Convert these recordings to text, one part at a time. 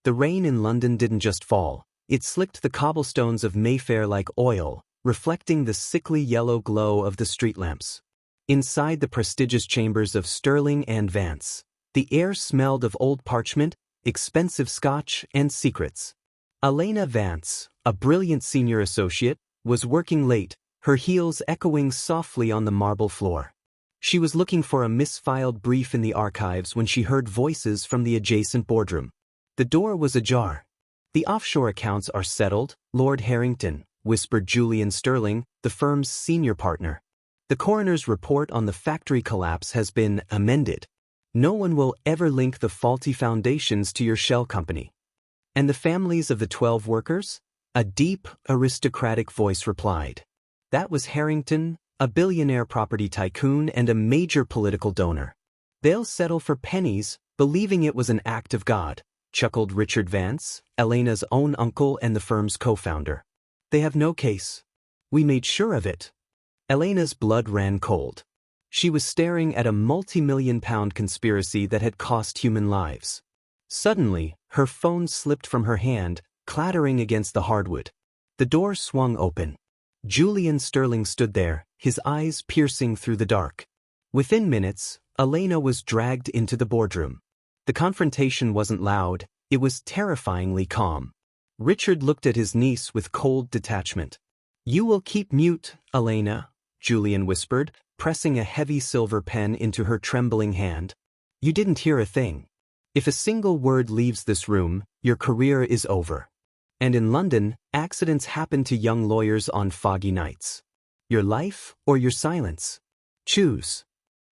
The rain in London didn't just fall, it slicked the cobblestones of Mayfair like oil, reflecting the sickly yellow glow of the street lamps. Inside the prestigious chambers of Sterling and Vance, the air smelled of old parchment, expensive scotch, and secrets. Elena Vance, a brilliant senior associate, was working late, her heels echoing softly on the marble floor. She was looking for a misfiled brief in the archives when she heard voices from the adjacent boardroom. The door was ajar. "The offshore accounts are settled, Lord Harrington," whispered Julian Sterling, the firm's senior partner. "The coroner's report on the factory collapse has been amended. No one will ever link the faulty foundations to your shell company." "And the families of the 12 workers?" A deep, aristocratic voice replied. "That was Harrington, a billionaire property tycoon and a major political donor. They'll settle for pennies, believing it was an act of God," chuckled Richard Vance, Elena's own uncle and the firm's co-founder. "They have no case. We made sure of it." Elena's blood ran cold. She was staring at a multi-million-pound conspiracy that had cost human lives. Suddenly, her phone slipped from her hand, clattering against the hardwood. The door swung open. Julian Sterling stood there, his eyes piercing through the dark. Within minutes, Elena was dragged into the boardroom. The confrontation wasn't loud, it was terrifyingly calm. Richard looked at his niece with cold detachment. "You will keep mute, Elena," Julian whispered, pressing a heavy silver pen into her trembling hand. "You didn't hear a thing. If a single word leaves this room, your career is over. And in London, accidents happen to young lawyers on foggy nights. Your life or your silence? Choose."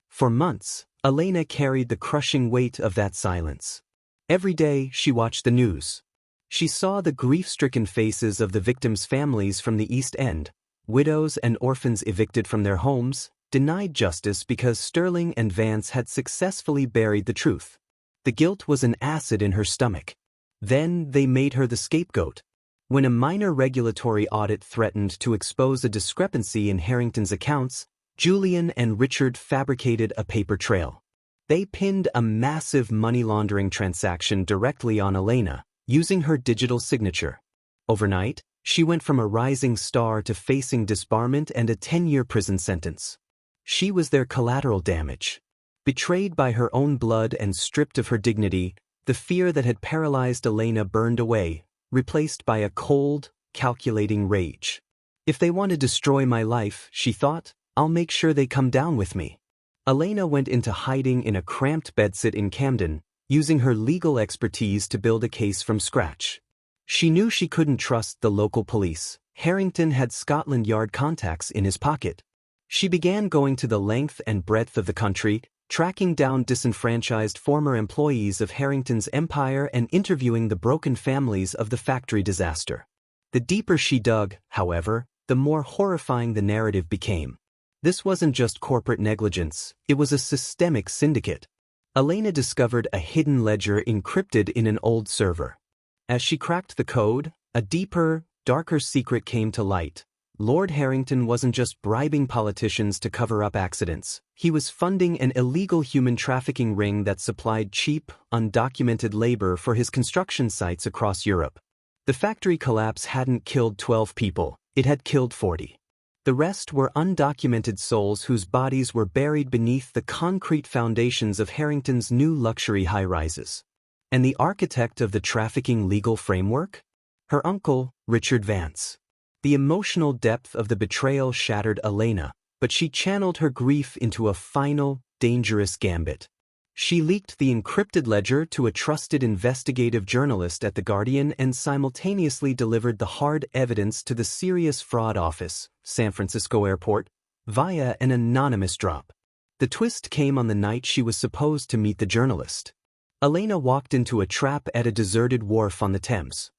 For months, Elena carried the crushing weight of that silence. Every day, she watched the news. She saw the grief-stricken faces of the victims' families from the East End, widows and orphans evicted from their homes, denied justice because Sterling and Vance had successfully buried the truth. The guilt was an acid in her stomach. Then they made her the scapegoat. When a minor regulatory audit threatened to expose a discrepancy in Harrington's accounts, Julian and Richard fabricated a paper trail. They pinned a massive money laundering transaction directly on Elena, using her digital signature. Overnight, she went from a rising star to facing disbarment and a 10-year prison sentence. She was their collateral damage. Betrayed by her own blood and stripped of her dignity, the fear that had paralyzed Elena burned away, replaced by a cold, calculating rage. "If they want to destroy my life," she thought, "I'll make sure they come down with me." Elena went into hiding in a cramped bedsit in Camden, using her legal expertise to build a case from scratch. She knew she couldn't trust the local police. Harrington had Scotland Yard contacts in his pocket. She began going to the length and breadth of the country, tracking down disenfranchised former employees of Harrington's empire and interviewing the broken families of the factory disaster. The deeper she dug, however, the more horrifying the narrative became. This wasn't just corporate negligence, it was a systemic syndicate. Elena discovered a hidden ledger encrypted in an old server. As she cracked the code, a deeper, darker secret came to light. Lord Harrington wasn't just bribing politicians to cover up accidents. He was funding an illegal human trafficking ring that supplied cheap, undocumented labor for his construction sites across Europe. The factory collapse hadn't killed 12 people, it had killed 40. The rest were undocumented souls whose bodies were buried beneath the concrete foundations of Harrington's new luxury high-rises. And the architect of the trafficking legal framework? Her uncle, Richard Vance. The emotional depth of the betrayal shattered Elena, but she channeled her grief into a final, dangerous gambit. She leaked the encrypted ledger to a trusted investigative journalist at The Guardian and simultaneously delivered the hard evidence to the Serious Fraud Office, San Francisco Airport, via an anonymous drop. The twist came on the night she was supposed to meet the journalist. Elena walked into a trap at a deserted wharf on the Thames.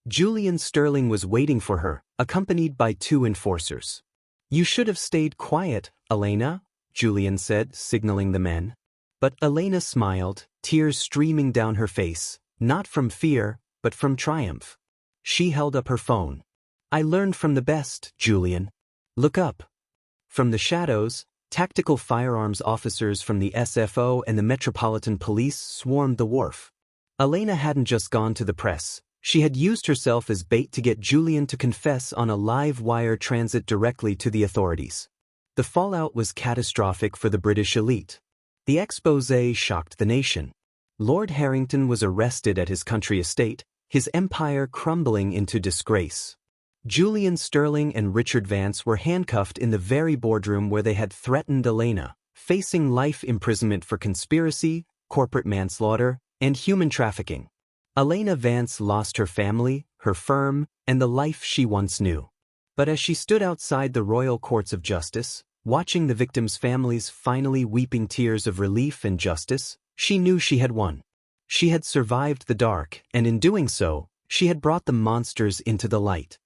Julian Sterling was waiting for her, accompanied by 2 enforcers. "You should have stayed quiet, Elena," Julian said, signaling the men. But Elena smiled, tears streaming down her face, not from fear, but from triumph. She held up her phone. "I learned from the best, Julian. Look up." From the shadows, tactical firearms officers from the SFO and the Metropolitan Police swarmed the wharf. Elena hadn't just gone to the press. She had used herself as bait to get Julian to confess on a live wire transit directly to the authorities. The fallout was catastrophic for the British elite. The exposé shocked the nation. Lord Harrington was arrested at his country estate, his empire crumbling into disgrace. Julian Sterling and Richard Vance were handcuffed in the very boardroom where they had threatened Elena, facing life imprisonment for conspiracy, corporate manslaughter, and human trafficking. Elena Vance lost her family, her firm, and the life she once knew. But as she stood outside the royal courts of justice, watching the victims' families finally weeping tears of relief and justice, she knew she had won. She had survived the dark, and in doing so, she had brought the monsters into the light.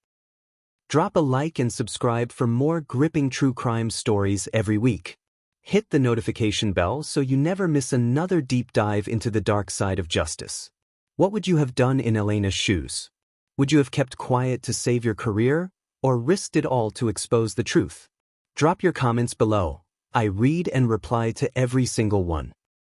Drop a like and subscribe for more gripping true crime stories every week. Hit the notification bell so you never miss another deep dive into the dark side of justice. What would you have done in Elena's shoes? Would you have kept quiet to save your career, or risked it all to expose the truth? Drop your comments below. I read and reply to every single one.